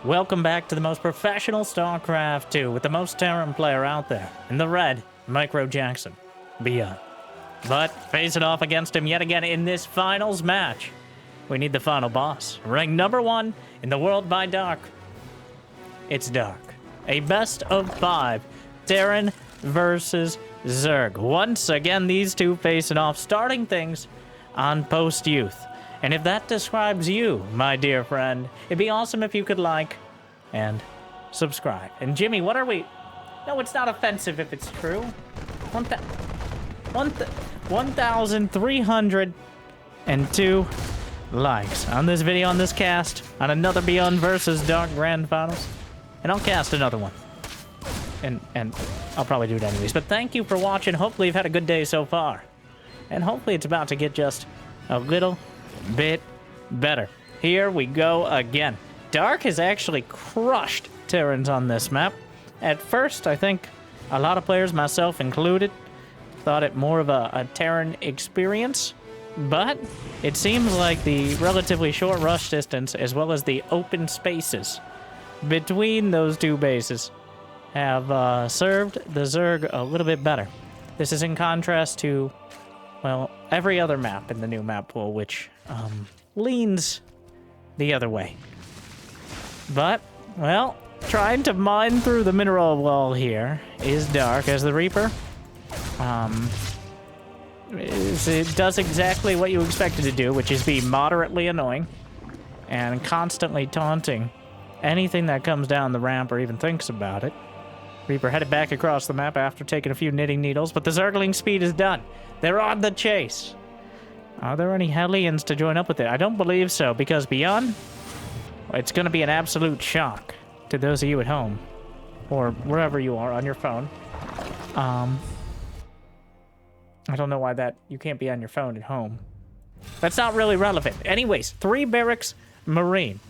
Welcome back to the most professional StarCraft 2 with the most Terran player out there. In the red, Micro Jackson, ByuN. But facing off against him yet again in this finals match, we need the final boss. Ranked #1 in the world by Dark. It's Dark. A best of 5. Terran versus Zerg. Once again, these two facing off, starting things on post-youth. And if that describes you, my dear friend, it'd be awesome if you could like and subscribe. And Jimmy, what are we... No, it's not offensive if it's true. 1,302 likes on this video, on this cast, on another ByuN versus Dark Grand Finals. And I'll cast another one. And I'll probably do it anyways. But thank you for watching. Hopefully you've had a good day so far. And hopefully it's about to get just a little bit better. Here we go again. Dark has actually crushed Terrans on this map. At first, I think a lot of players, myself included, thought it more of a Terran experience, but it seems like the relatively short rush distance as well as the open spaces between those two bases have served the Zerg a little bit better. This is in contrast to, well, every other map in the new map pool, which leans the other way. But, well, trying to mine through the mineral wall here is Dark as the Reaper. It does exactly what you expect it to do, which is be moderately annoying and constantly taunting anything that comes down the ramp or even thinks about it. Reaper headed back across the map after taking a few knitting needles, but the Zergling speed is done. They're on the chase. Are there any Hellions to join up with it? I don't believe so, because ByuN, it's going to be an absolute shock to those of you at home, or wherever you are on your phone. I don't know why that you can't be on your phone at home. That's not really relevant. Anyways, 3 barracks, Marine.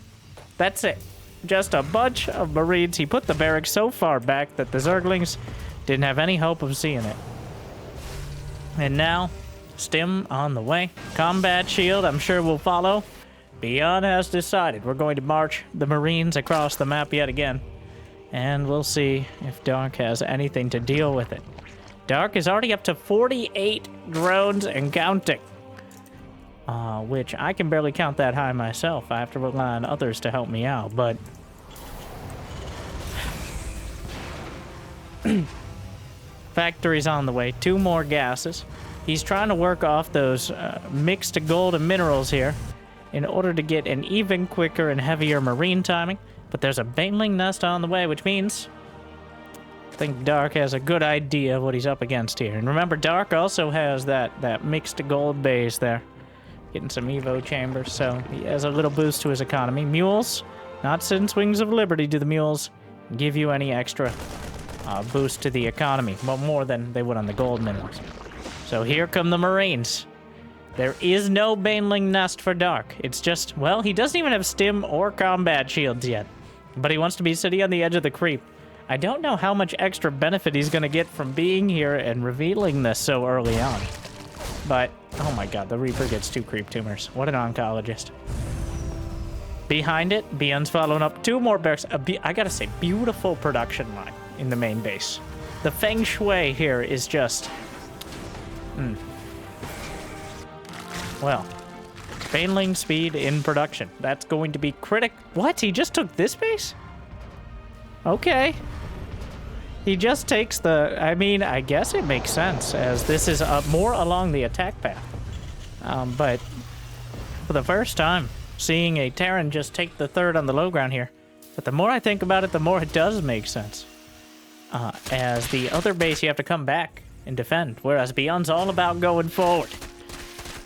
That's it. Just a bunch of Marines. He put the barracks so far back that the Zerglings didn't have any hope of seeing it. And now, Stim on the way. Combat shield, I'm sure will follow. ByuN has decided we're going to march the Marines across the map yet again. And we'll see if Dark has anything to deal with it. Dark is already up to 48 drones and counting. Which I can barely count that high myself. I have to rely on others to help me out, but... Factory's on the way. 2 more gases. He's trying to work off those mixed gold and minerals here in order to get an even quicker and heavier marine timing. But there's a baneling nest on the way, which means I think Dark has a good idea of what he's up against here. And remember, Dark also has that mixed gold base there. Getting some Evo chambers, so he has a little boost to his economy. Mules, not since Wings of Liberty do the mules give you any extra boost to the economy. Well, more than they would on the gold minerals. So here come the Marines. There is no baneling nest for Dark. It's just, well, he doesn't even have stim or combat shields yet. But he wants to be sitting on the edge of the creep. I don't know how much extra benefit he's going to get from being here and revealing this so early on. But, oh my god, the Reaper gets 2 creep tumors. What an oncologist. Behind it, ByuN's following up 2 more barracks. I gotta say, beautiful production line in the main base. The feng shui here is just... Well, baneling speed in production. That's going to be What? He just took this base? Okay. He just takes the... I mean, I guess it makes sense, as this is more along the attack path. But for the first time, seeing a Terran just take the 3rd on the low ground here. But the more I think about it, the more it does make sense. As the other base, you have to come back and defend, whereas ByuN's all about going forward.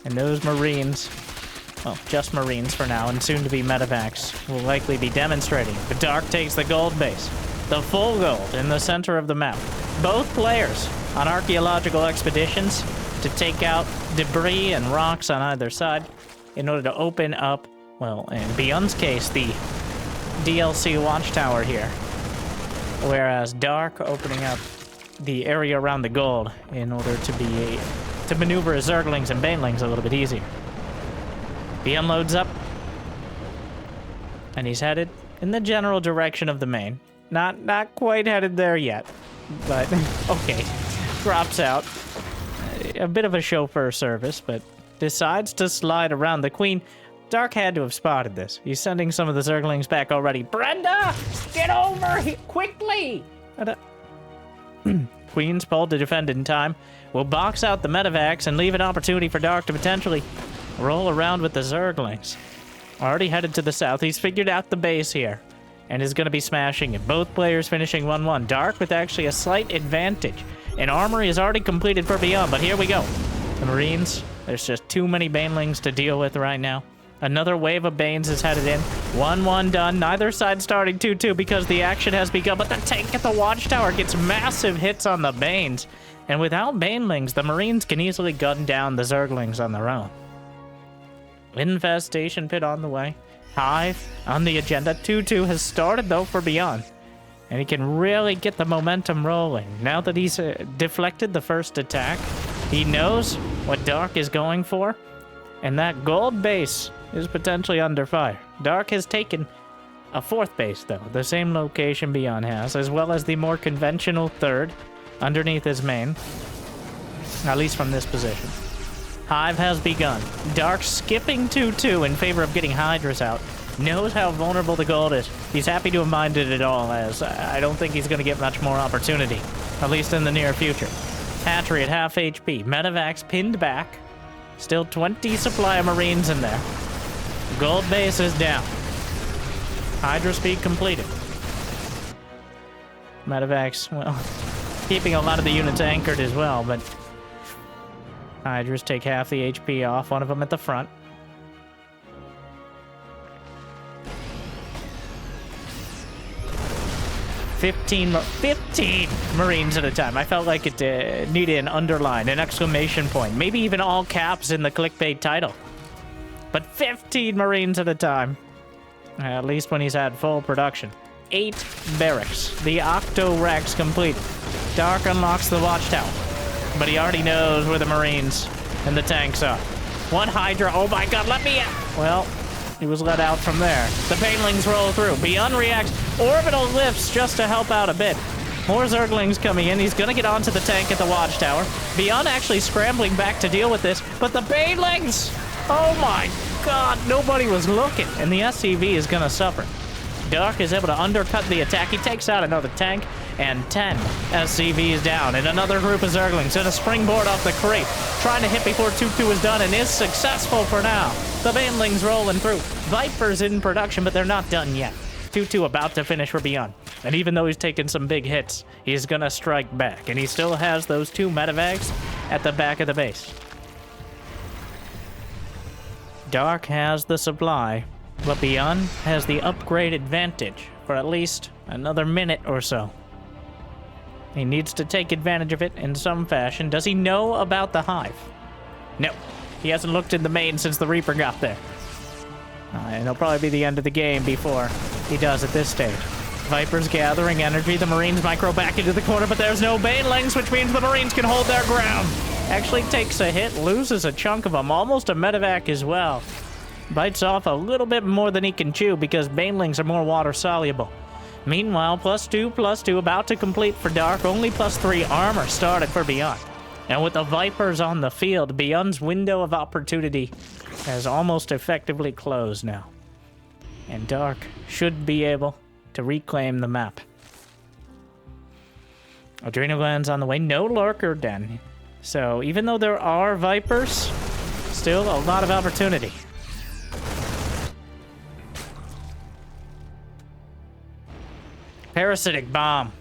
And those Marines, well, just Marines for now, and soon to be medevacs, will likely be demonstrating. But Dark takes the gold base. The full gold in the center of the map. Both players on archaeological expeditions to take out debris and rocks on either side in order to open up, well, in ByuN's case, the DLC watchtower here. Whereas Dark opening up the area around the gold in order to maneuver his Zerglings and Banelings a little bit easier. ByuN loads up. And he's headed in the general direction of the main. Not quite headed there yet, but okay. Drops out. A bit of a chauffeur service, but decides to slide around the queen. Dark had to have spotted this. He's sending some of the Zerglings back already. Brenda, get over here quickly! Queen's pulled to defend in time. Will box out the medevacs and leave an opportunity for Dark to potentially roll around with the Zerglings. Already headed to the south. He's figured out the base here and is going to be smashing it. Both players finishing 1-1. Dark with actually a slight advantage. An armory is already completed for ByuN, but here we go. The Marines, there's just too many Banelings to deal with right now. Another wave of Banes is headed in. 1-1 done. Neither side starting 2-2 because the action has begun, but the tank at the watchtower gets massive hits on the Banes. And without Banelings, the Marines can easily gun down the Zerglings on their own. Infestation pit on the way. Hive on the agenda. 2-2 has started, though, for ByuN. And he can really get the momentum rolling. Now that he's deflected the first attack, he knows what Dark is going for. And that gold base is potentially under fire. Dark has taken a fourth base, though. The same location ByuN has, as well as the more conventional third underneath his main. At least from this position. Hive has begun. Dark skipping 2-2 in favor of getting Hydras out. Knows how vulnerable the gold is. He's happy to have minded it all, as I don't think he's going to get much more opportunity. At least in the near future. Hatchery at half HP. Medevacs pinned back. Still 20 supply of Marines in there. Gold base is down. Hydra speed completed. Medevacs, well, keeping a lot of the units anchored as well, but Hydras take half the HP off, one of them at the front. Fifteen Marines at a time. I felt like it needed an underline, an exclamation point, maybe even all caps in the clickbait title. But 15 Marines at a time. At least when he's had full production. 8 barracks. The Octo-Rex completed. Dark unlocks the watchtower. But he already knows where the Marines and the tanks are. One Hydra. Oh my god, let me out. Well, he was let out from there. The Banelings roll through. ByuN reacts. Orbital lifts just to help out a bit. More Zerglings coming in. He's gonna get onto the tank at the watchtower. ByuN actually scrambling back to deal with this. But the Banelings! Oh my god, nobody was looking. And the SCV is gonna suffer. Dark is able to undercut the attack. He takes out another tank. And 10 SCVs down. And another group of Zerglings. And a springboard off the crate. Trying to hit before 2-2 is done. And is successful for now. The Banelings rolling through. Vipers in production, but they're not done yet. 2-2 about to finish for ByuN. And even though he's taken some big hits, he's gonna strike back. And he still has those 2 medevacs at the back of the base. Dark has the supply, but ByuN has the upgrade advantage for at least another minute or so. He needs to take advantage of it in some fashion. Does he know about the Hive? No. He hasn't looked in the main since the Reaper got there. And it'll probably be the end of the game before he does at this stage. Vipers gathering energy. The Marines micro back into the corner, but there's no Banelings, which means the Marines can hold their ground. Actually takes a hit, loses a chunk of them, almost a medevac as well. Bites off a little bit more than he can chew because Banelings are more water soluble. Meanwhile, +2/+2 about to complete for Dark. Only +3 armor started for ByuN. And with the Vipers on the field, ByuN's window of opportunity has almost effectively closed now. And Dark should be able to reclaim the map. Adrenal glands on the way. No Lurker Den. So even though there are Vipers, still a lot of opportunity. Parasitic bomb.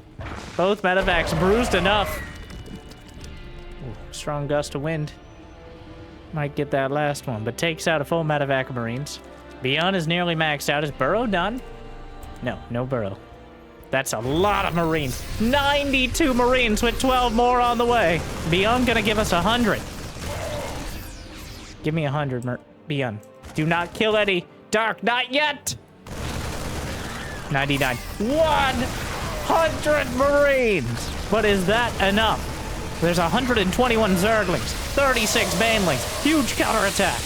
Both medevacs bruised enough. Ooh, strong gust of wind. Might get that last one, but takes out a full medevac of Marines. ByuN is nearly maxed out. Is Burrow done? No, no Burrow. That's a lot of Marines. 92 Marines with 12 more on the way. ByuN gonna give us 100. Give me 100, ByuN. Do not kill any. Dark, not yet. 99. 100 Marines! But is that enough? There's 121 Zerglings, 36 Banelings, huge counterattack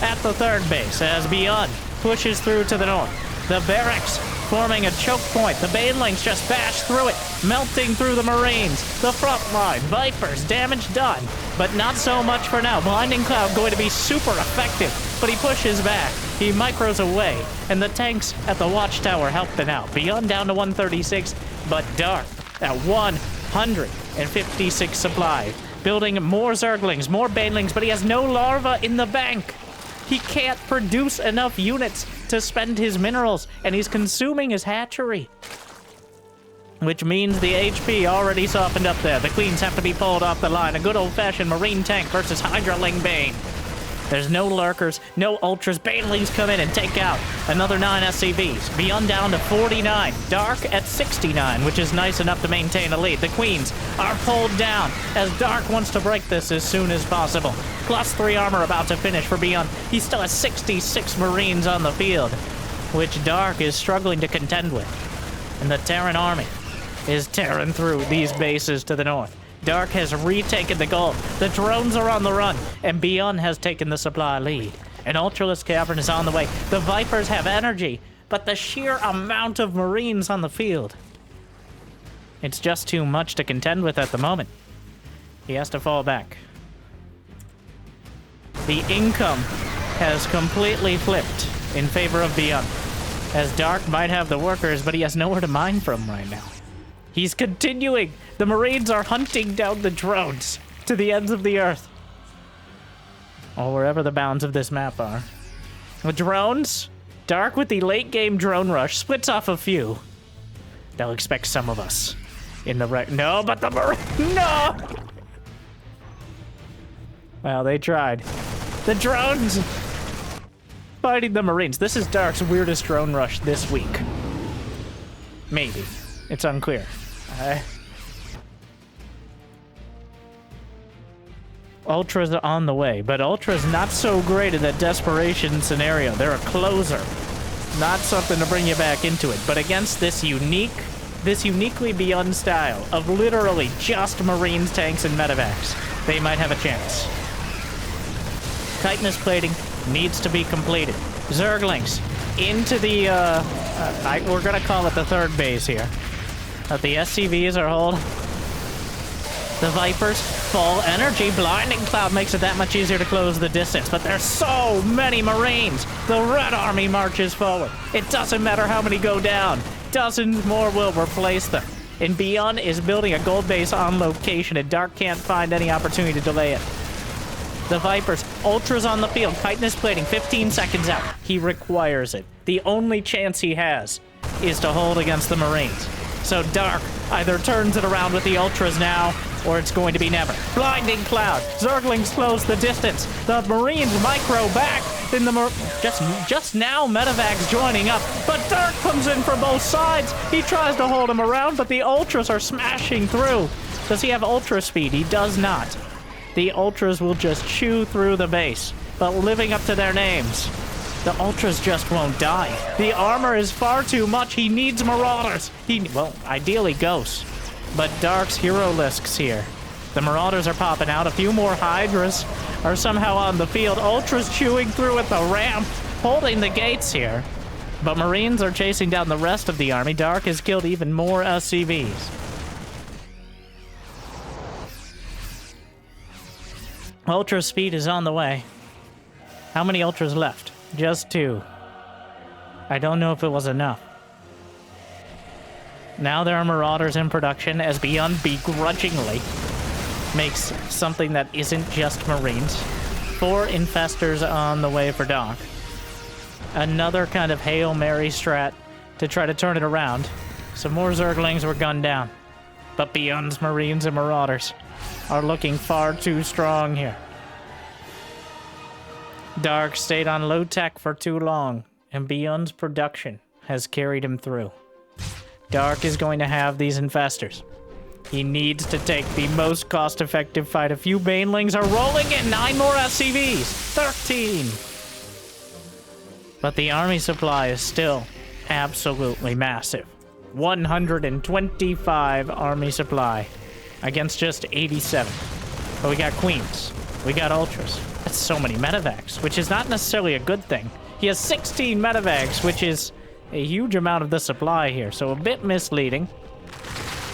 at the third base as ByuN pushes through to the north. The barracks forming a choke point. The banelings just bash through it, melting through the Marines. The front line, Vipers, damage done, but not so much for now. Blinding Cloud going to be super effective, but he pushes back. He micros away, and the tanks at the watchtower help them out. ByuN down to 136, but Dark at 156 supply. Building more Zerglings, more banelings, but he has no larva in the bank. He can't produce enough units to spend his minerals, and he's consuming his hatchery. Which means the HP already softened up there. The Queens have to be pulled off the line. A good old-fashioned Marine tank versus Hydraling Bane. There's no lurkers, no ultras. Banelings come in and take out another 9 SCVs. ByuN down to 49. Dark at 69, which is nice enough to maintain a lead. The Queens are pulled down as Dark wants to break this as soon as possible. +3 armor about to finish for ByuN. He still has 66 Marines on the field, which Dark is struggling to contend with. And the Terran army is tearing through these bases to the north. Dark has retaken the gold. The drones are on the run, and ByuN has taken the supply lead. An Ultralisk Cavern is on the way. The Vipers have energy, but the sheer amount of Marines on the field, it's just too much to contend with at the moment. He has to fall back. The income has completely flipped in favor of ByuN, as Dark might have the workers, but he has nowhere to mine from right now. He's continuing. The Marines are hunting down the drones to the ends of the earth. Or wherever the bounds of this map are. The drones, Dark with the late game drone rush, splits off a few. They'll expect some of us in the wreck. No, but the no! Well, they tried. The drones fighting the Marines. This is Dark's weirdest drone rush this week. Maybe. It's unclear. Ultra's on the way, but Ultra's not so great in that desperation scenario. They're a closer. Not something to bring you back into it. But against this uniquely ByuN style of literally just Marines, tanks, and medevacs, they might have a chance. Chitinous plating needs to be completed. Zerglings into the, we're gonna call it the third base here. The SCVs are hold. The Vipers, full energy. Blinding Cloud makes it that much easier to close the distance, but there's so many Marines. The Red Army marches forward. It doesn't matter how many go down. Dozens more will replace them. And ByuN is building a gold base on location, and Dark can't find any opportunity to delay it. The Vipers, Ultras on the field. Chitinous plating, 15 seconds out. He requires it. The only chance he has is to hold against the Marines. So Dark either turns it around with the Ultras now, or it's going to be never. Blinding Cloud. Zerglings close the distance. The Marines micro back. Then the just now Medevac's joining up, but Dark comes in from both sides. He tries to hold him around, but the Ultras are smashing through. Does he have Ultra speed? He does not. The Ultras will just chew through the base, but living up to their names. The Ultras just won't die. The armor is far too much. He needs Marauders. Well, ideally Ghosts. But Dark's Hero Lisks here. The Marauders are popping out. A few more Hydras are somehow on the field. Ultras chewing through at the ramp, holding the gates here. But Marines are chasing down the rest of the army. Dark has killed even more SCVs. Ultra speed is on the way. How many Ultras left? Just 2. I don't know if it was enough. Now there are Marauders in production as ByuN begrudgingly makes something that isn't just Marines. 4 Infestors on the way for Dark. Another kind of Hail Mary strat to try to turn it around. Some more Zerglings were gunned down. But ByuN's Marines and Marauders are looking far too strong here. Dark stayed on low tech for too long, and ByuN's production has carried him through. Dark is going to have these Infestors. He needs to take the most cost-effective fight. A few Banelings are rolling in. 9 more SCVs. 13. But the army supply is still absolutely massive. 125 army supply against just 87. But we got Queens. We got Ultras. That's so many medevacs, which is not necessarily a good thing. He has 16 medevacs, which is a huge amount of the supply here, so a bit misleading.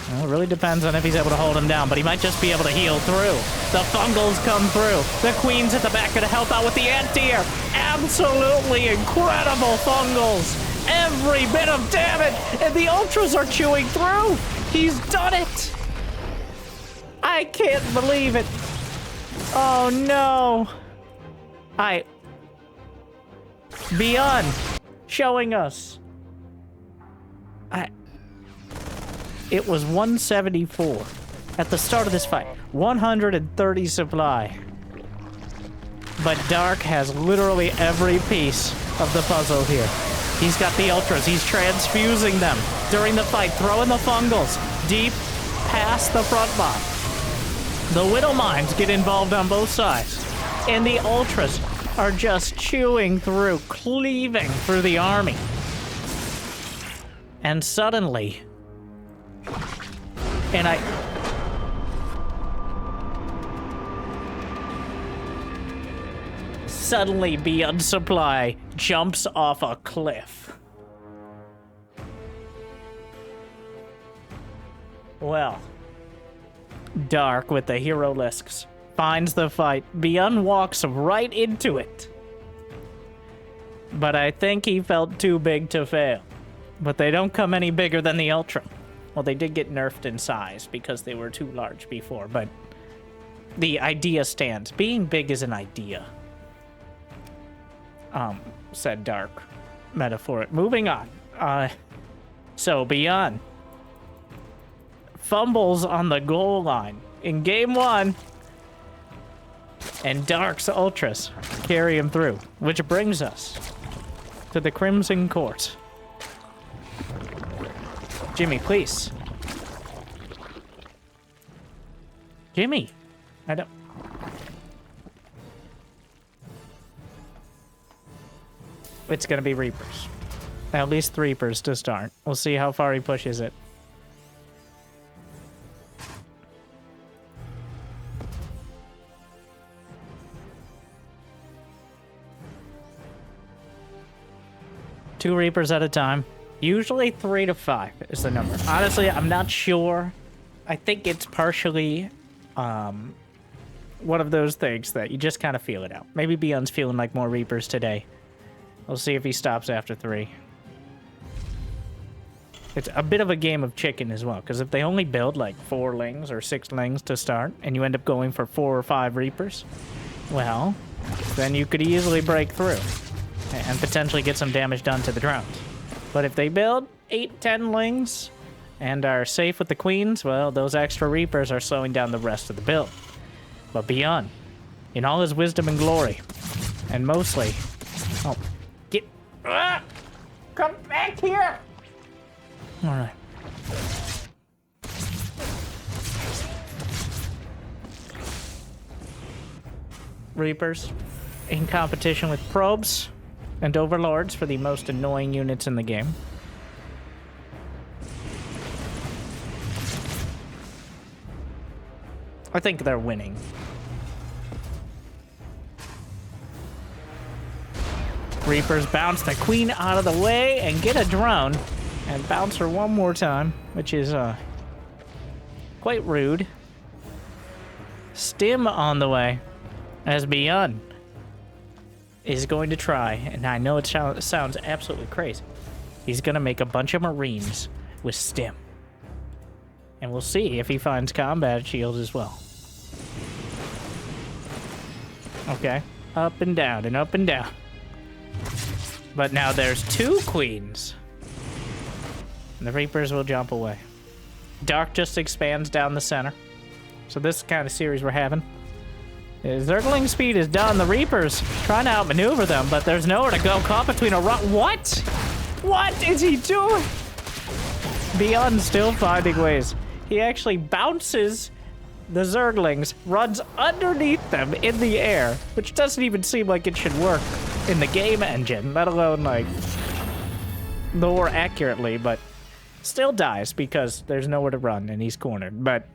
Well, it really depends on if he's able to hold him down, but he might just be able to heal through. The fungals come through. The queen's at the back gonna help out with the anti-air. Absolutely incredible fungals. Every bit of damage, and the ultras are chewing through. He's done it. I can't believe it. Oh no. ByuN showing us. It was 174 at the start of this fight. 130 supply. But Dark has literally every piece of the puzzle here. He's got the ultras. He's transfusing them during the fight, throwing the fungals deep past the front line. The Widow Mines get involved on both sides. And the ultras are just chewing through, cleaving through the army. And suddenly... Suddenly, ByuN Supply jumps off a cliff. Well, Dark with the Herolisks finds the fight. ByuN walks right into it. But I think he felt too big to fail. But they don't come any bigger than the Ultra. Well, they did get nerfed in size because they were too large before, but the idea stands. Being big is an idea. Said Dark. Metaphor. Moving on. So ByuN fumbles on the goal line in game 1, and Dark's ultras carry him through, which brings us to the Crimson Court. Jimmy, please. Jimmy, I don't... It's gonna be Reapers. At least 3 Reapers to start. We'll see how far he pushes it. Two Reapers at a time. Usually 3 to 5 is the number. Honestly, I'm not sure. I think it's partially one of those things that you just kind of feel it out. Maybe ByuN's feeling like more Reapers today. We'll see if he stops after 3. It's a bit of a game of chicken as well, because if they only build like 4 Lings or 6 Lings to start, and you end up going for 4 or 5 Reapers, well, then you could easily break through and potentially get some damage done to the drones. But if they build 8, 10 Lings and are safe with the queens, well, those extra Reapers are slowing down the rest of the build. But ByuN, in all his wisdom and glory, and mostly... Oh, get... come back here! Alright. Reapers in competition with probes and overlords for the most annoying units in the game. I think they're winning. Reapers bounce the queen out of the way and get a drone and bounce her one more time, which is quite rude. Stim on the way as ByuN is going to try, and I know it sounds absolutely crazy. He's going to make a bunch of Marines with Stim. And we'll see if he finds combat shields as well. Okay. Up and down and up and down. But now there's 2 queens. And the Reapers will jump away. Dark just expands down the center. So this is the kind of series we're having. Zergling speed is done. The Reapers trying to outmaneuver them, but there's nowhere to go. Caught between a rock. What? What is he doing? ByuN still finding ways. He actually bounces the Zerglings, runs underneath them in the air, which doesn't even seem like it should work in the game engine, let alone, like, more accurately, but still dies because there's nowhere to run and he's cornered. But,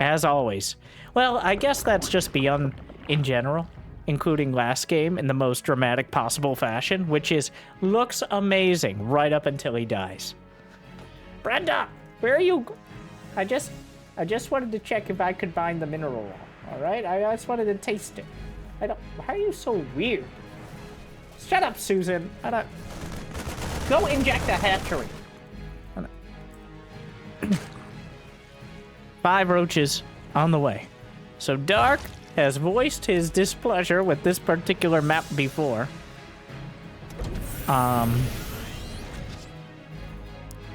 as always, well, I guess that's just ByuN in general. including last game, in the most dramatic possible fashion, which is looks amazing right up until he dies. Brenda, where are you? I just wanted to check if I could find the mineral wall. All right, I just wanted to taste it. Why are you so weird? Shut up, Susan. Go inject a hatchery. 5 roaches on the way. So Dark has voiced his displeasure with this particular map before.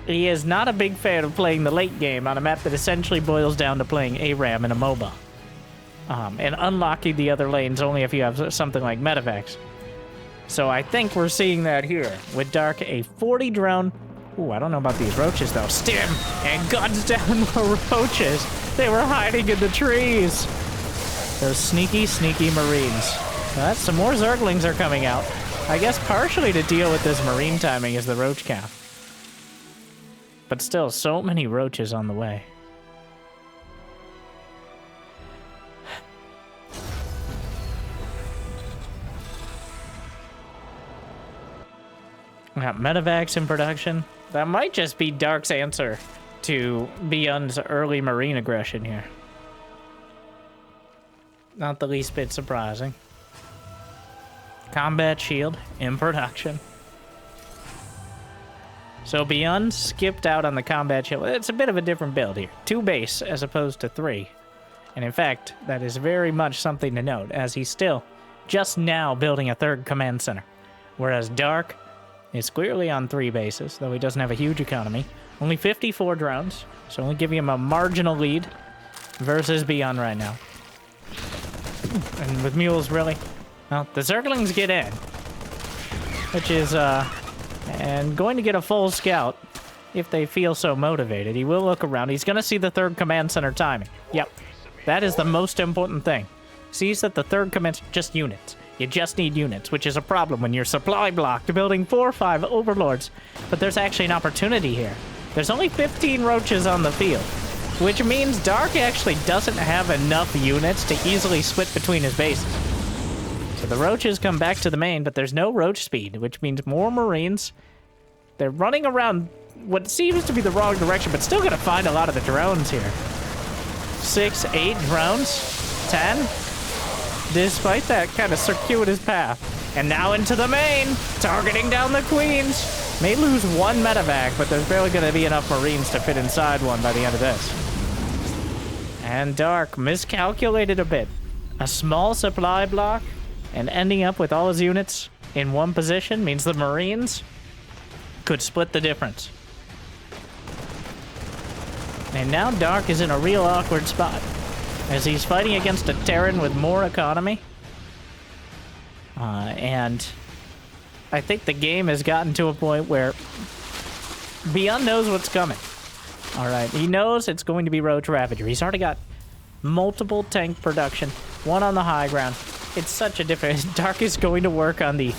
He is not a big fan of playing the late game on a map that essentially boils down to playing ARAM in a MOBA. And unlocking the other lanes only if you have something like Medivacs. So I think we're seeing that here with Dark, a 40 drone. Ooh, I don't know about these roaches though. Stim and guns down the roaches. They were hiding in the trees. Those sneaky, sneaky Marines. Well, some more Zerglings are coming out. I guess partially to deal with this Marine timing is the roach count. But still, so many roaches on the way. We got Medivacs in production. That might just be Dark's answer to ByuN's early Marine aggression here. Not the least bit surprising. Combat shield in production. So ByuN skipped out on the combat shield. It's a bit of a different build here. 2 base as opposed to 3. And in fact, that is very much something to note, as he's still just now building a 3rd command center. Whereas Dark is clearly on 3 bases, though he doesn't have a huge economy. Only 54 drones, so only giving him a marginal lead versus ByuN right now. And with mules, really? Well, the Zerglings get in, which is, and going to get a full scout if they feel so motivated. He will look around. He's going to see the 3rd command center timing. Yep, that is the most important thing. Sees that the 3rd command, just units. You just need units, which is a problem when you're supply blocked, building 4 or 5 overlords. But there's actually an opportunity here. There's only 15 roaches on the field, which means Dark actually doesn't have enough units to easily split between his bases. So the roaches come back to the main, but there's no roach speed, which means more Marines. They're running around what seems to be the wrong direction, but still gonna find a lot of the drones here. 6, 8 drones, 10. Despite that kind of circuitous path. And now into the main, targeting down the queens. May lose 1 medevac, but there's barely going to be enough Marines to fit inside one by the end of this. And Dark miscalculated a bit. A small supply block, and ending up with all his units in one position means the Marines could split the difference. And now Dark is in a real awkward spot, as he's fighting against a Terran with more economy. And I think the game has gotten to a point where ByuN knows what's coming. All right, he knows it's going to be Roach Ravager. He's already got multiple tank production, 1 on the high ground. It's such a difference. Dark is going to work on the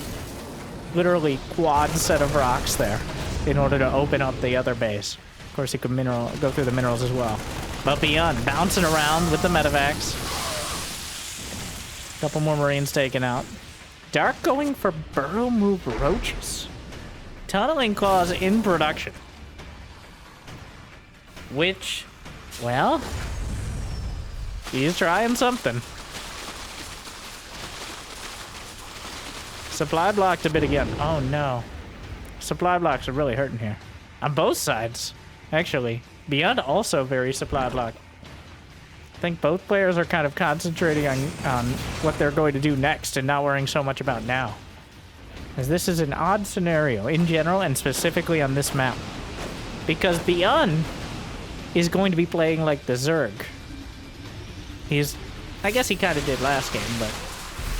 literally quad set of rocks there in order to open up the other base. Of course, he could go through the minerals as well. But ByuN bouncing around with the medevacs. Couple more Marines taken out. Dark going for burrow move roaches. Tunneling claws in production. Which, well, he's trying something. Supply blocked a bit again. Oh no. Supply blocks are really hurting here. On both sides, actually. ByuN also very supply blocked. I think both players are kind of concentrating on what they're going to do next and not worrying so much about now. As this is an odd scenario in general and specifically on this map. Because ByuN is going to be playing like the Zerg. I guess he kind of did last game, but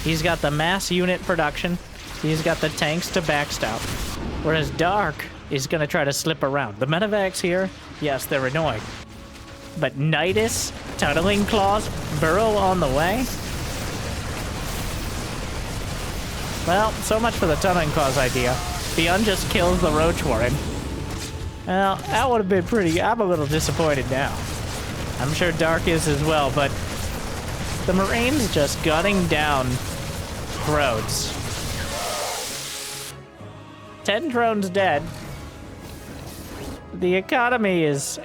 he's got the mass unit production. He's got the tanks to backstop. Whereas Dark is going to try to slip around. The medevacs here, yes, they're annoying. But Nidus, tunneling claws, burrow on the way. Well, so much for the tunneling claws idea. ByuN just kills the roach warren. Well, that would have been pretty. I'm a little disappointed now. I'm sure Dark is as well, but the Marines just gunning down drones. 10 drones dead. The economy is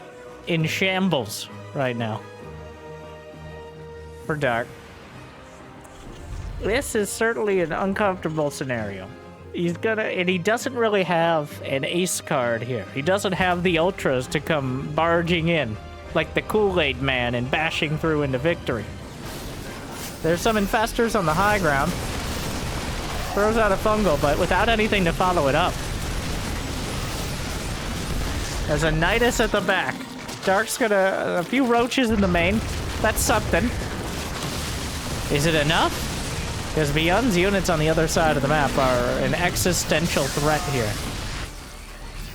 in shambles right now. For Dark. This is certainly an uncomfortable scenario. And he doesn't really have an ace card here. He doesn't have the ultras to come barging in, like the Kool-Aid man and bashing through into victory. There's some infestors on the high ground. Throws out a fungal, but without anything to follow it up. There's a Nidus at the back. Dark's got a few roaches in the main. That's something. Is it enough? Because ByuN's units on the other side of the map are an existential threat here.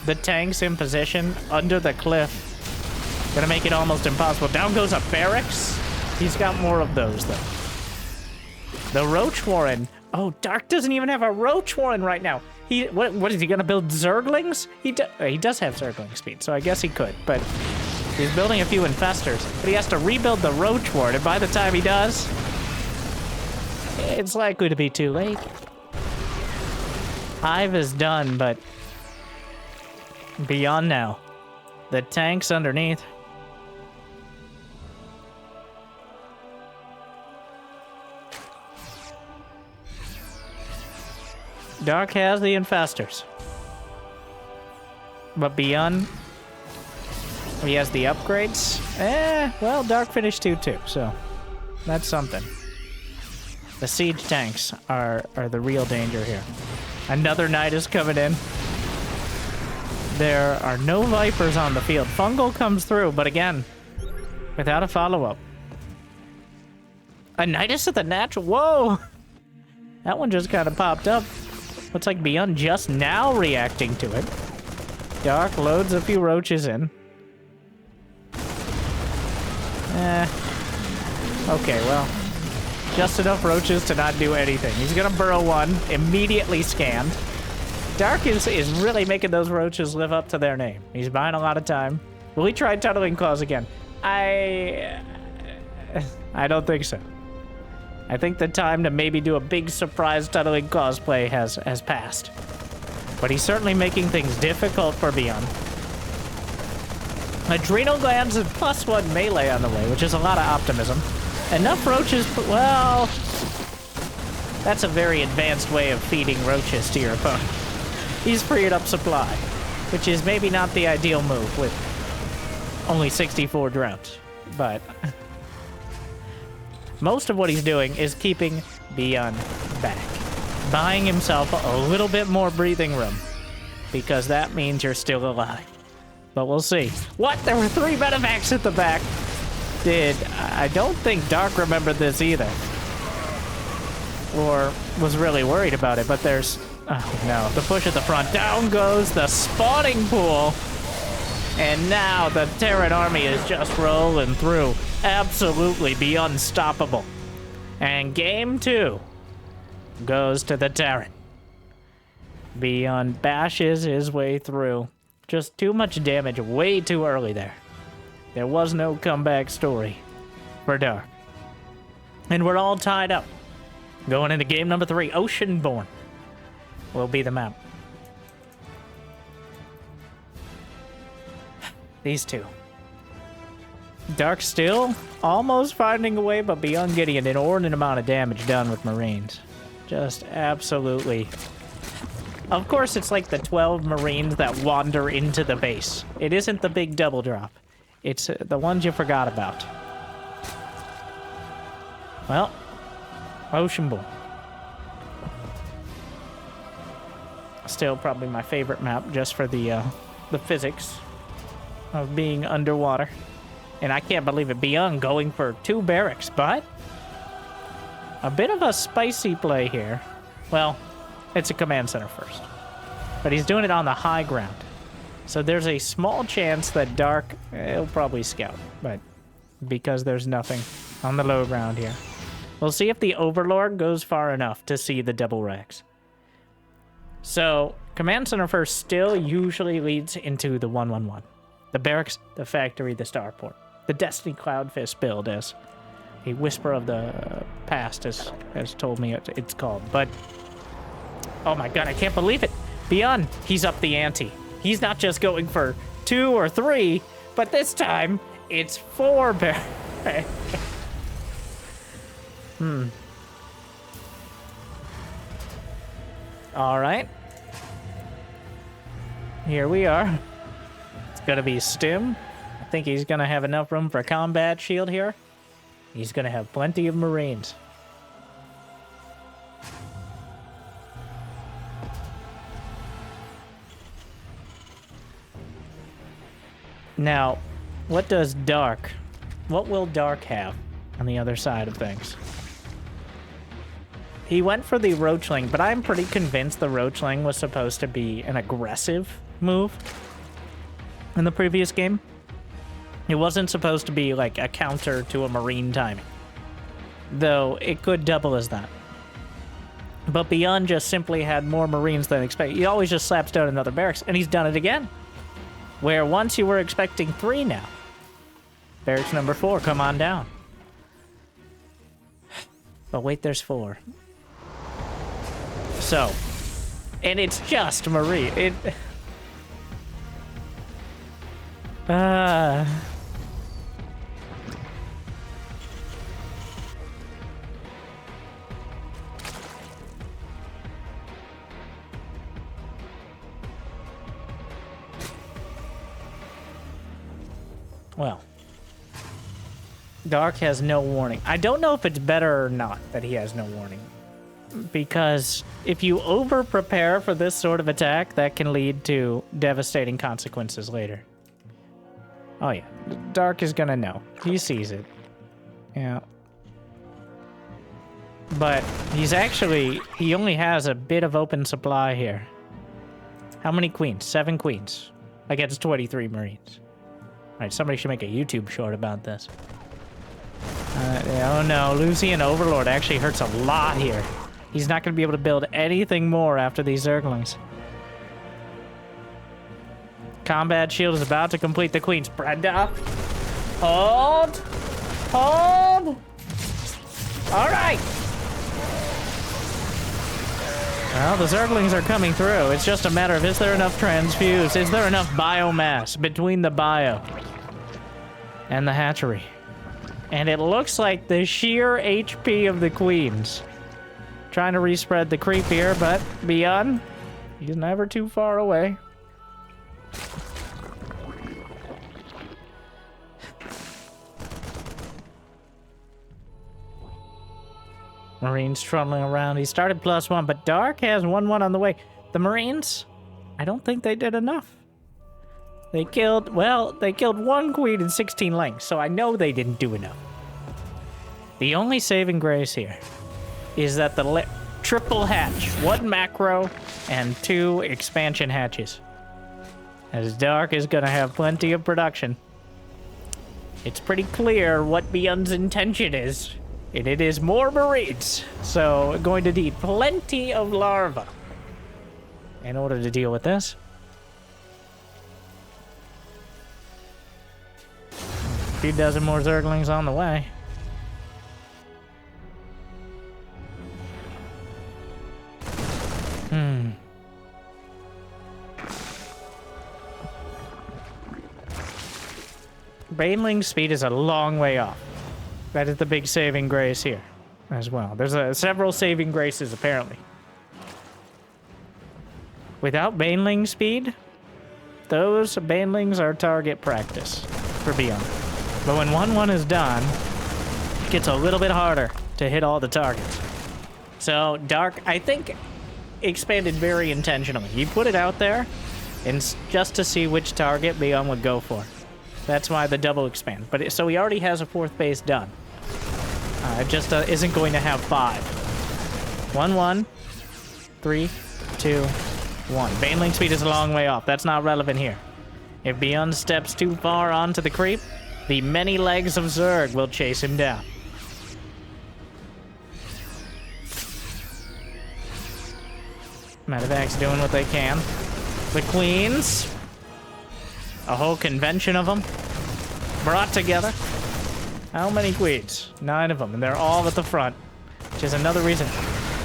The tanks in position under the cliff. Gonna make it almost impossible. Down goes a barracks. He's got more of those, though. The Roach Warren. Oh, Dark doesn't even have a Roach Warren right now. What is he gonna build? Zerglings? He does have Zergling speed, so I guess he could, but he's building a few infestors. But he has to rebuild the Roach Warren, and by the time he does, it's likely to be too late. Hive is done, but ByuN now. The tanks underneath. Dark has the infestors. But ByuN, he has the upgrades. Well, Dark finished 2-2, so that's something. The siege tanks are the real danger here. Another Knight is coming in. There are no Vipers on the field. Fungal comes through, but again, without a follow-up. A Nidus at the natural. Whoa! That one just kind of popped up. Looks like ByuN just now reacting to it. Dark loads a few roaches in. Okay, well. Just enough roaches to not do anything. He's gonna burrow one, immediately scanned. Dark is really making those roaches live up to their name. He's buying a lot of time. Will he try tunneling claws again? I don't think so. I think the time to maybe do a big surprise tunneling claws play has passed. But he's certainly making things difficult for ByuN. Adrenal glands and +1 melee on the way, which is a lot of optimism. Enough roaches, well, that's a very advanced way of feeding roaches to your opponent. He's freed up supply, which is maybe not the ideal move with only 64 drones, but most of what he's doing is keeping ByuN back, buying himself a little bit more breathing room, because that means you're still alive. But we'll see. What? There were 3 medevacs at the back. I don't think Dark remembered this either. Or was really worried about it, but there's... Oh, no. The push at the front. Down goes the spawning pool. And now the Terran army is just rolling through. Absolutely be unstoppable. And game 2 goes to the Terran. ByuN bashes his way through. Just too much damage way too early there. There was no comeback story for Dark. And we're all tied up. Going into game number 3, Oceanborn will be the map. These two. Dark still almost finding a way, but ByuN getting an inordinate amount of damage done with Marines. Just absolutely. Of course, it's like the 12 Marines that wander into the base. It isn't the big double drop. It's the ones you forgot about. Well, Oceanborn. Still probably my favorite map, just for the physics of being underwater. And I can't believe it. ByuN going for 2 barracks, but a bit of a spicy play here. Well, it's a command center first. But he's doing it on the high ground. So there's a small chance that Dark, he'll probably scout, but because there's nothing on the low ground here. We'll see if the Overlord goes far enough to see the double racks. So, command center first still usually leads into the 1-1-1. The barracks, the factory, the starport. The Destiny Cloudfist build, as A whisper of the past has told me it's called. But, oh my god, I can't believe it. ByuN, he's up the ante. He's not just going for 2 or 3, but this time, it's 4 barracks. All right. Here we are. It's gonna be Stim. I think he's gonna have enough room for a combat shield here. He's gonna have plenty of Marines. Now, what does Dark? What will Dark have on the other side of things? He went for the Roachling, but I'm pretty convinced the Roachling was supposed to be an aggressive move in the previous game. It wasn't supposed to be like a counter to a Marine timing, though it could double as that. But ByuN just simply had more Marines than expected. He always just slaps down another barracks, and he's done it again. Where once you were expecting 3 now. Barracks number 4, come on down. But wait, there's 4. So, and it's just Marine. Well, Dark has no warning. I don't know if it's better or not that he has no warning. Because if you over-prepare for this sort of attack, that can lead to devastating consequences later. Oh yeah, Dark is gonna know. He sees it. Yeah. But he's actually, he only has a bit of open supply here. How many queens? 7 queens against 23 Marines. Alright, somebody should make a YouTube short about this. Oh no, Lucian Overlord actually hurts a lot here. He's not going to be able to build anything more after these Zerglings. Combat shield is about to complete the queens. Brenda, hold! Hold! Alright! Well, the Zerglings are coming through. It's just a matter of, is there enough transfuse? Is there enough biomass between the bio and the hatchery? And it looks like the sheer HP of the queens. Trying to respread the creep here, but ByuN, he's never too far away. Marines trundling around. He started +1, but Dark has 1-1 on the way. The Marines, I don't think they did enough. They killed, well, they killed 1 queen and 16 lings, so I know they didn't do enough. The only saving grace here is that the triple hatch, 1 macro and 2 expansion hatches. As Dark is going to have plenty of production. It's pretty clear what ByuN's intention is. And it is more Marines, so going to need plenty of larvae in order to deal with this. A few dozen more Zerglings on the way. Baneling's speed is a long way off. That is the big saving grace here as well. There's several saving graces, apparently. Without Baneling speed, those Banelings are target practice for ByuN. But when 1-1 is done, it gets a little bit harder to hit all the targets. So Dark, I think, expanded very intentionally. He put it out there and just to see which target ByuN would go for. That's why the double expand. But so he already has a 4th base done. It just isn't going to have 5. 1-1. 3, 2, 1. Baneling speed is a long way off. That's not relevant here. If ByuN steps too far onto the creep, the many legs of Zerg will chase him down. Medevac's doing what they can. The queens. A whole convention of them brought together. How many queens? 9 of them, and they're all at the front, which is another reason.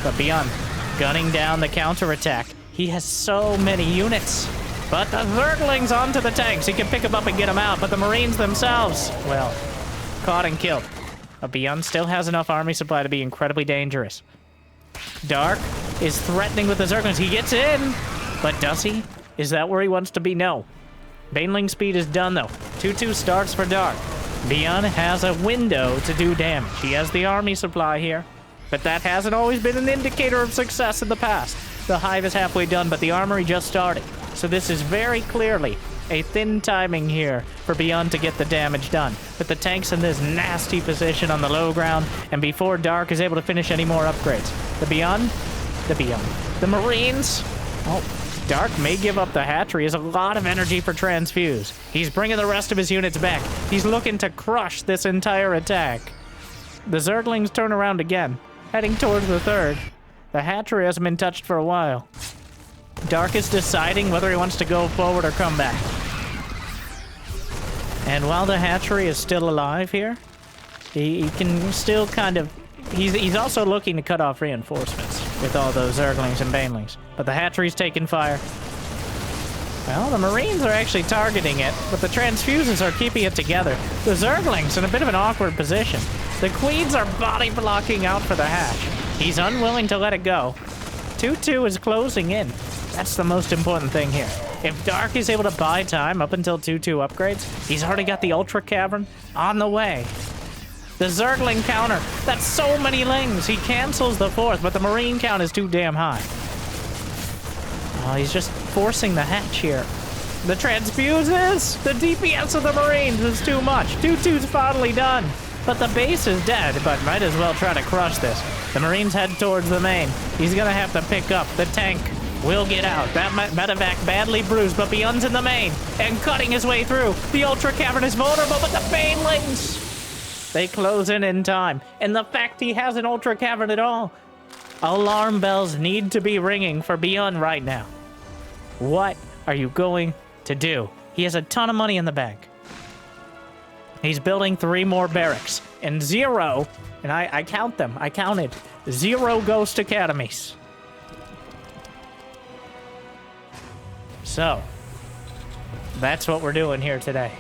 But ByuN, gunning down the counterattack. He has so many units. But the Zerglings onto the tanks. He can pick them up and get them out, but the Marines themselves, well, caught and killed. But ByuN still has enough army supply to be incredibly dangerous. Dark is threatening with the Zerglings. He gets in, but does he? Is that where he wants to be? No. Baneling speed is done, though. 2-2 starts for Dark. ByuN has a window to do damage. He has the army supply here, but that hasn't always been an indicator of success in the past. The hive is halfway done, but the armory just started. So this is very clearly a thin timing here for ByuN to get the damage done. With the tanks in this nasty position on the low ground, and before Dark is able to finish any more upgrades. The Marines, oh, Dark may give up the hatchery. He has a lot of energy for transfuse. He's bringing the rest of his units back. He's looking to crush this entire attack. The Zerglings turn around again, heading towards the third. The hatchery hasn't been touched for a while. Dark is deciding whether he wants to go forward or come back. And while the hatchery is still alive here, he can still kind of... He's also looking to cut off reinforcements with all those Zerglings and Banelings. But the hatchery's taking fire. Well, the Marines are actually targeting it, but the transfuses are keeping it together. The Zerglings in a bit of an awkward position. The Queens are body blocking out for the hatch. He's unwilling to let it go. 2-2 is closing in. That's the most important thing here. If Dark is able to buy time up until 2-2 upgrades, he's already got the Ultra Cavern on the way. The Zergling counter, that's so many lings. He cancels the 4th, but the Marine count is too damn high. Oh, he's just forcing the hatch here. The transfuses, the DPS of the Marines is too much. 2-2's finally done. But the base is dead, but might as well try to crush this. The Marines head towards the main. He's gonna have to pick up the tank. Will get out. That medevac badly bruised, but ByuN's in the main and cutting his way through. The Ultra Cavern is vulnerable, but the Banelings, they close in time. And the fact he has an Ultra Cavern at all, alarm bells need to be ringing for ByuN right now. What are you going to do? He has a ton of money in the bank. He's building 3 more barracks and 0, and I count them. I counted 0 ghost academies. So, that's what we're doing here today.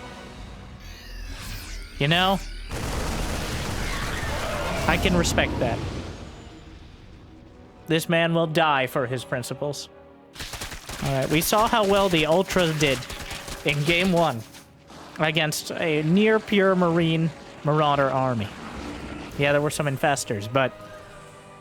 You know, I can respect that. This man will die for his principles. Alright, we saw how well the Ultras did in Game 1 against a near-pure Marine Marauder army. Yeah, there were some infestors, but...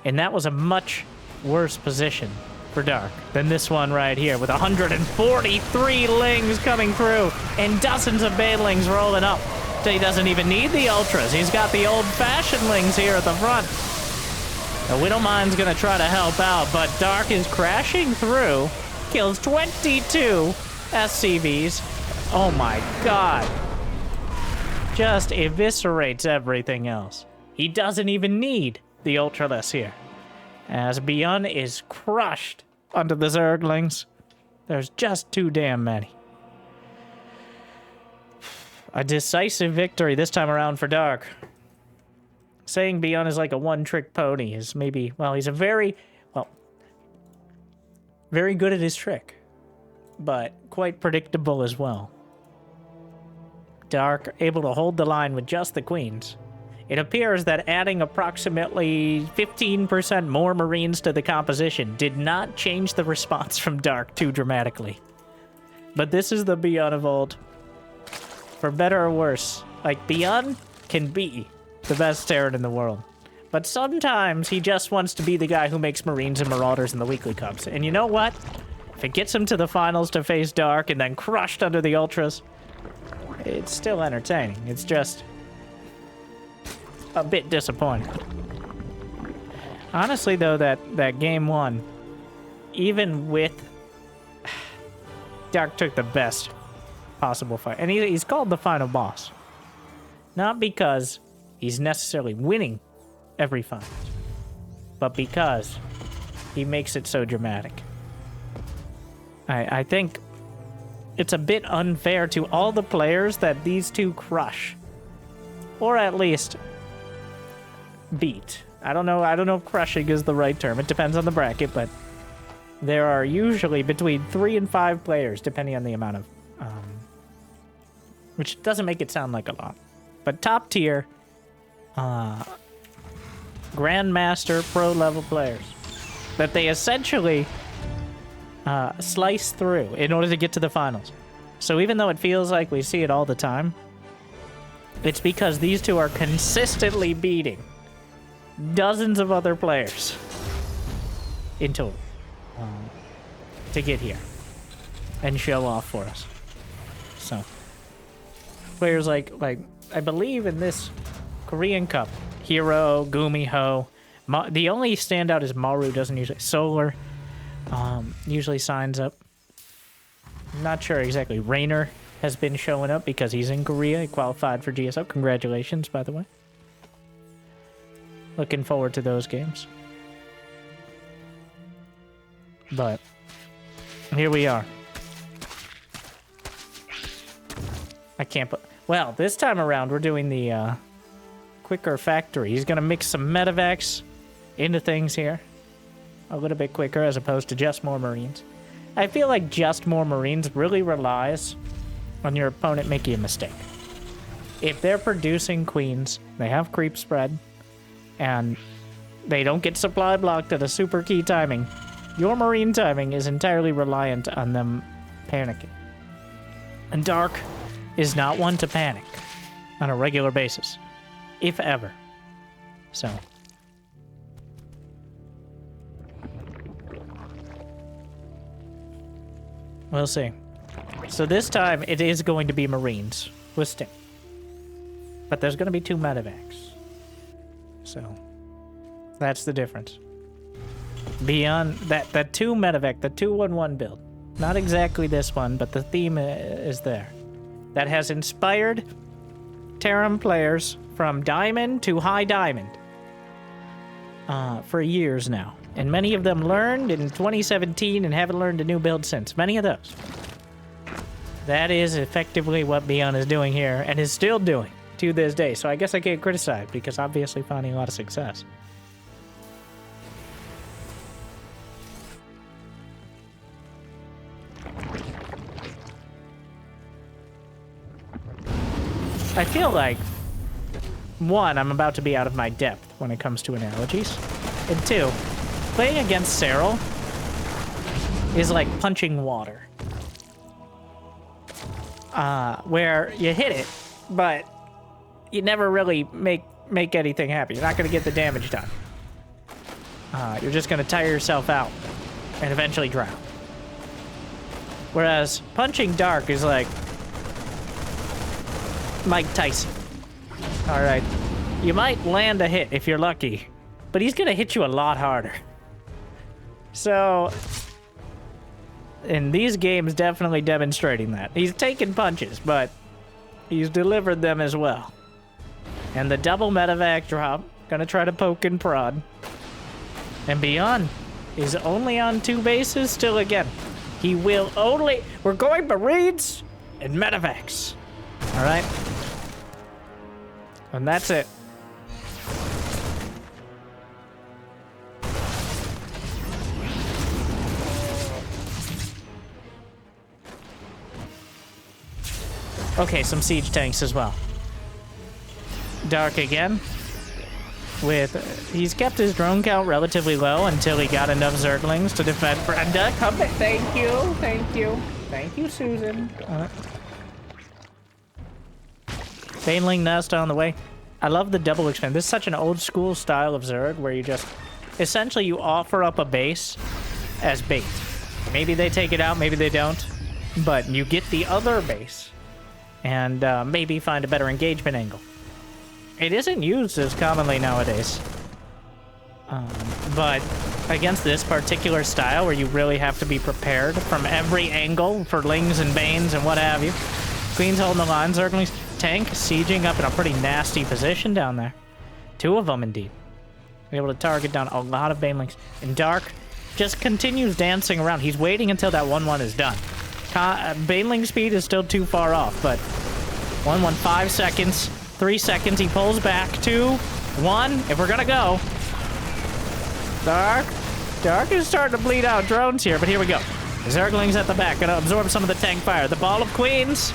And that was a much worse position for Dark than this one right here, with 143 lings coming through and dozens of banelings rolling up. He doesn't even need the ultras. He's got the old-fashioned lings here at the front. The Widowmine's gonna try to help out, but Dark is crashing through, kills 22 SCVs. Oh my god. Just eviscerates everything else. He doesn't even need the ultraless here, as ByuN is crushed under the Zerglings. There's just too damn many. A decisive victory this time around for Dark. Saying ByuN is like a one-trick pony is maybe... Well, he's a very good at his trick, but quite predictable as well. Dark able to hold the line with just the queens. It appears that adding approximately 15% more Marines to the composition did not change the response from Dark too dramatically. But this is the ByuN of old. For better or worse, like, ByuN can be the best Terran in the world. But sometimes he just wants to be the guy who makes Marines and Marauders in the weekly cups. And you know what? If it gets him to the finals to face Dark and then crushed under the Ultras, it's still entertaining. It's just a bit disappointing. Honestly, though, that game 1, even with... Dark took the best possible fight. And he's called the final boss. Not because he's necessarily winning every fight, but because he makes it so dramatic. I think it's a bit unfair to all the players that these two crush or at least beat. I don't know if crushing is the right term. It depends on the bracket, but there are usually between 3 and 5 players, depending on the amount of, which doesn't make it sound like a lot. But top tier, Grandmaster pro level players that they essentially slice through in order to get to the finals. So even though it feels like we see it all the time, it's because these two are consistently beating dozens of other players in total to get here and show off for us. So players like I believe in this Korean Cup, Hero, Gumi Ho, the only standout is Maru doesn't usually. Solar usually signs up. I'm not sure exactly. Rainer has been showing up because he's in Korea. He qualified for GSO. Congratulations, by the way. Looking forward to those games. But here we are. I can't put... Well, this time around, we're doing the quicker factory. He's going to mix some medevacs into things here. A little bit quicker as opposed to just more Marines. I feel like just more Marines really relies on your opponent making a mistake. If they're producing queens, they have creep spread, and they don't get supply blocked at a super key timing, your Marine timing is entirely reliant on them panicking. And Dark is not one to panic on a regular basis, if ever. So... we'll see. So this time, it is going to be Marines with Sting. But there's going to be 2 medevacs. So, that's the difference. Beyond that 2 medevac, the 2-1-1 build. Not exactly this one, but the theme is there. That has inspired Terran players from Diamond to High Diamond for years now. And many of them learned in 2017 and haven't learned a new build since. Many of those. That is effectively what ByuN is doing here, and is still doing to this day. So I guess I can't criticize, because obviously finding a lot of success. I feel like, 1, I'm about to be out of my depth when it comes to analogies. And 2, playing against Cyril is like punching water. Where you hit it, but you never really make anything happen. You're not going to get the damage done. You're just going to tire yourself out and eventually drown. Whereas punching Dark is like Mike Tyson. All right. You might land a hit if you're lucky, but he's going to hit you a lot harder. So, in these games, definitely demonstrating that. He's taken punches, but he's delivered them as well. And the double medevac drop, gonna try to poke and prod. And ByuN is only on 2 bases still again. He will only... We're going Marines and medevacs. Alright? And that's it. Okay, some siege tanks as well. Dark again. He's kept his drone count relatively low until he got enough Zerglings to defend Brenda. Come back. Thank you. Thank you. Thank you, Susan. Baneling Nest on the way. I love the double expand. This is such an old school style of Zerg where you just... essentially, you offer up a base as bait. Maybe they take it out, maybe they don't. But you get the other base. And maybe find a better engagement angle. It isn't used as commonly nowadays. But against this particular style where you really have to be prepared from every angle for Lings and Banes and what have you. Queen's holding the line, Zerglings. Tank sieging up in a pretty nasty position down there. 2 of them, indeed. Able to target down a lot of Banelings. And Dark just continues dancing around. He's waiting until that 1-1 is done. Baneling speed is still too far off, but 1-1, 5 seconds. 3 seconds. He pulls back. 2, 1. If we're gonna go. Dark is starting to bleed out drones here, but here we go. Zerglings at the back, gonna absorb some of the tank fire. The Ball of Queens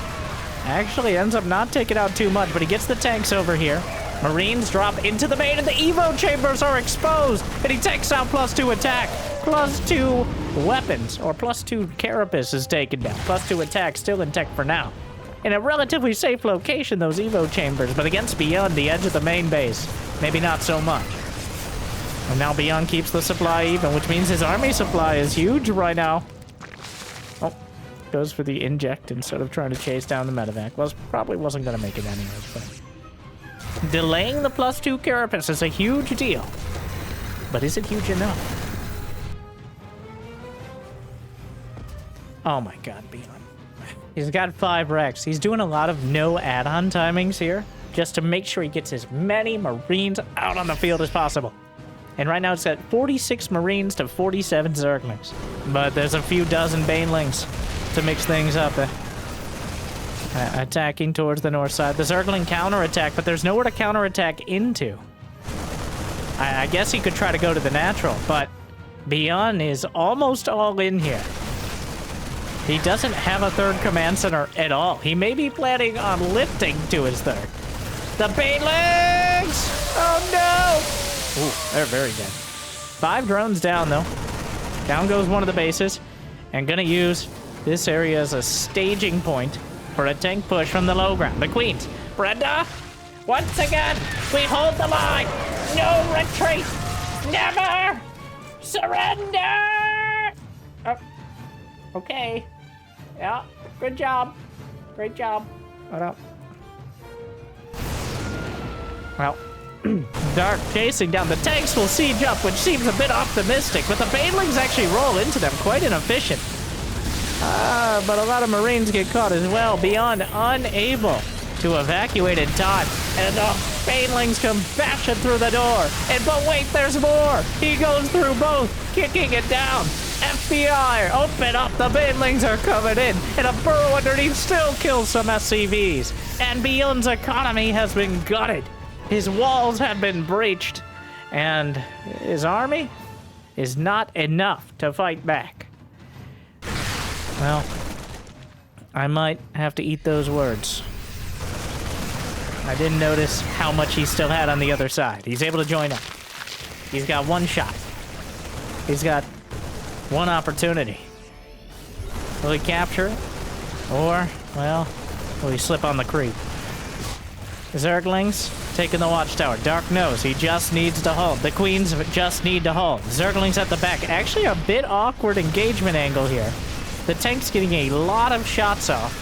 actually ends up not taking out too much, but he gets the tanks over here. Marines drop into the main, and the Evo chambers are exposed, and he takes out +2 attack, +2 weapons, or +2 carapace is taken down. +2 attack, still in tech for now. In a relatively safe location, those Evo chambers, but against ByuN, the edge of the main base, maybe not so much. And now ByuN keeps the supply even, which means his army supply is huge right now. Oh, goes for the inject instead of trying to chase down the medevac. Well, probably wasn't going to make it anyways, but... Delaying the +2 carapace is a huge deal. But is it huge enough? Oh my god, ByuN. He's got 5 wrecks. He's doing a lot of no add-on timings here, just to make sure he gets as many Marines out on the field as possible. And right now it's at 46 Marines to 47 Zerglings. But there's a few dozen Banelings to mix things up. Attacking towards the north side. The Zergling counterattack, but there's nowhere to counterattack into. I guess he could try to go to the natural, but ByuN is almost all in here. He doesn't have a 3rd command center at all. He may be planning on lifting to his 3rd. The Banelings! Oh no! Ooh, they're very dead. 5 drones down, though. Down goes one of the bases. And gonna use this area as a staging point for a tank push from the low ground. The Queens. Brenda, once again, we hold the line. No retreat. Never surrender. Oh, okay. Yeah, good job. Great job. What up? Well, Dark chasing down the tanks will siege up, which seems a bit optimistic, but the Banelings actually roll into them, quite inefficient. But a lot of Marines get caught as well. ByuN unable to evacuate in time, and the Banelings come bashing through the door. But wait, there's more. He goes through both, kicking it down. FBI, open up. The Banelings are coming in, and a burrow underneath still kills some SCVs. And ByuN's economy has been gutted. His walls have been breached, and his army is not enough to fight back. Well, I might have to eat those words. I didn't notice how much he still had on the other side. He's able to join up. He's got 1 shot. He's got 1 opportunity. Will he capture it? Or, well, will he slip on the creep? Zerglings taking the watchtower. Dark knows he just needs to hold. The Queens just need to hold. Zerglings at the back. Actually, a bit awkward engagement angle here. The tank's getting a lot of shots off,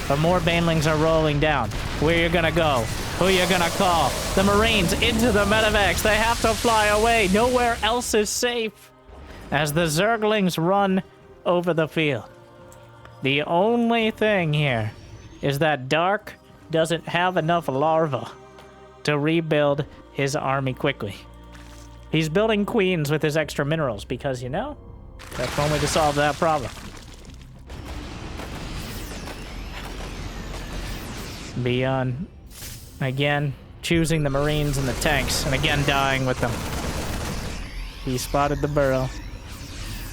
but more Banelings are rolling down. Where you gonna go? Who you gonna call? The Marines into the medevacs. They have to fly away. Nowhere else is safe as the Zerglings run over the field. The only thing here is that Dark doesn't have enough larvae to rebuild his army quickly. He's building queens with his extra minerals because, you know, that's one way to solve that problem. ByuN, again, choosing the Marines and the tanks, and again dying with them. He spotted the burrow.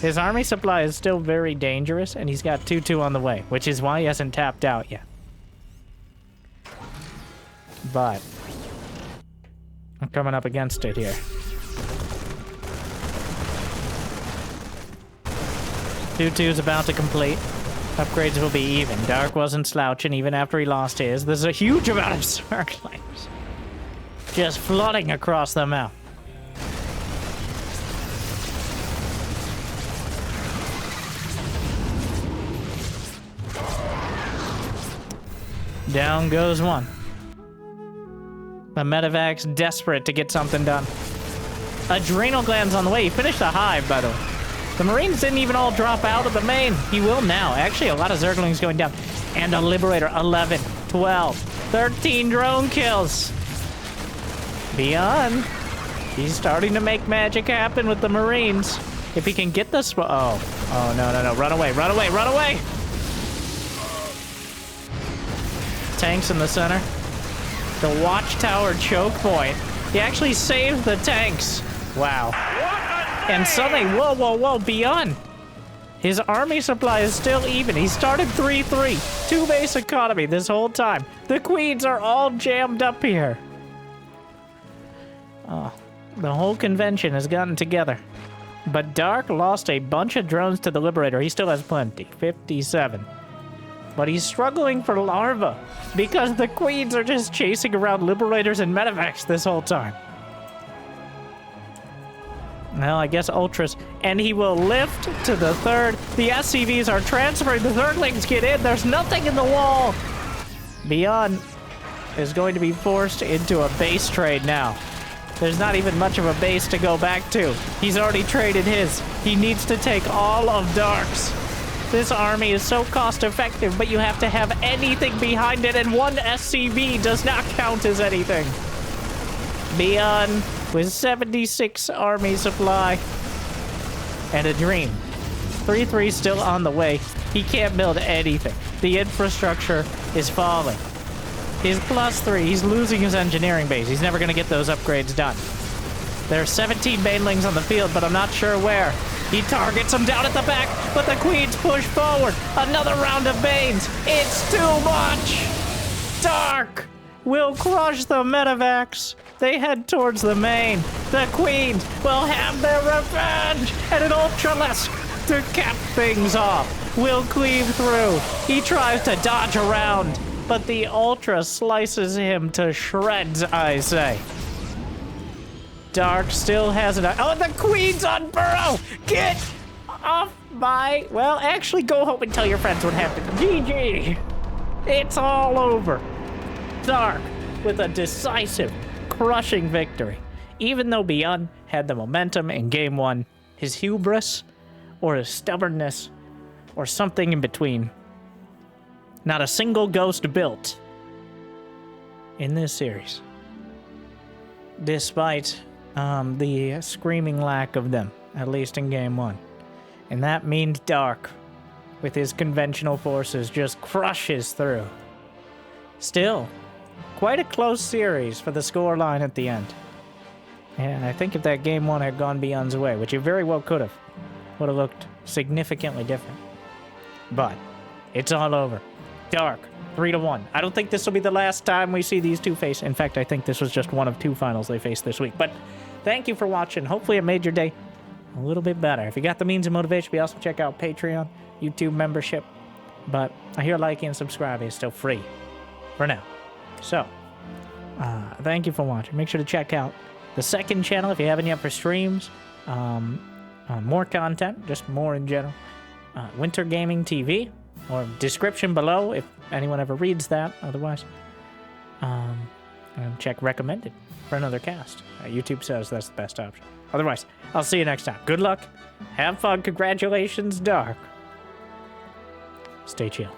His army supply is still very dangerous, and he's got 2-2 on the way, which is why he hasn't tapped out yet. But I'm coming up against it here. 2-2's about to complete. Upgrades will be even. Dark wasn't slouching even after he lost his. There's a huge amount of Zerglings just flooding across the map. Down goes 1. The medevac's desperate to get something done. Adrenal glands on the way. He finished the hive, by the way. The Marines didn't even all drop out of the main. He will now. Actually, a lot of Zerglings going down. And a Liberator. 11, 12, 13 drone kills. ByuN, he's starting to make magic happen with the Marines. If he can get this... Oh, no. Run away. Tanks in the center. The Watchtower choke point. He actually saved the tanks. Wow. And suddenly, whoa, whoa, whoa, ByuN. His army supply is still even. He started 3-3. 2 base economy this whole time. The queens are all jammed up here. Oh, the whole convention has gotten together. But Dark lost a bunch of drones to the Liberator. He still has plenty. 57. But he's struggling for larva because the queens are just chasing around Liberators and Medevacs this whole time. Well, I guess Ultras. And he will lift to the third. The SCVs are transferring. The Zerglings get in. There's nothing in the wall. ByuN is going to be forced into a base trade now. There's not even much of a base to go back to. He's already traded his. He needs to take all of Dark's. This army is so cost-effective, but you have to have anything behind it, and 1 SCV does not count as anything. ByuN with 76 army supply and a dream. 3-3 still on the way. He can't build anything. The infrastructure is falling. He's +3. He's losing his engineering base. He's never going to get those upgrades done. There are 17 banelings on the field, but I'm not sure where. He targets them down at the back, but the queens push forward. Another round of banes. It's too much. Dark will crush the medevacs. They head towards the main. The queens will have their revenge, and an Ultralisk to cap things off will cleave through. He tries to dodge around, but the Ultra slices him to shreds, I say. Dark still has an... Oh, the queen's on Burrow! Get off my... Well, actually, go home and tell your friends what happened. GG! It's all over. Dark with a decisive, crushing victory. Even though ByuN had the momentum in Game 1, his hubris, or his stubbornness, or something in between, not a single ghost built in this series. Despite the screaming lack of them, at least in Game 1. And that means Dark, with his conventional forces, just crushes through. Still, quite a close series for the scoreline at the end. And I think if that Game 1 had gone ByuN's way, which it very well could have, would have looked significantly different. But it's all over. Dark, 3-1. I don't think this will be the last time we see these two face. In fact, I think this was just one of 2 finals they faced this week. But thank you for watching. Hopefully it made your day a little bit better. If you got the means and motivation, we also check out Patreon, YouTube membership. But I hear liking and subscribing is still free for now. So, thank you for watching. Make sure to check out the second channel if you haven't yet for streams. More content, just more in general. Winter Gaming TV, or description below if anyone ever reads that. Otherwise, check recommended for another cast. YouTube says that's the best option. Otherwise, I'll see you next time. Good luck. Have fun. Congratulations, Dark. Stay chill.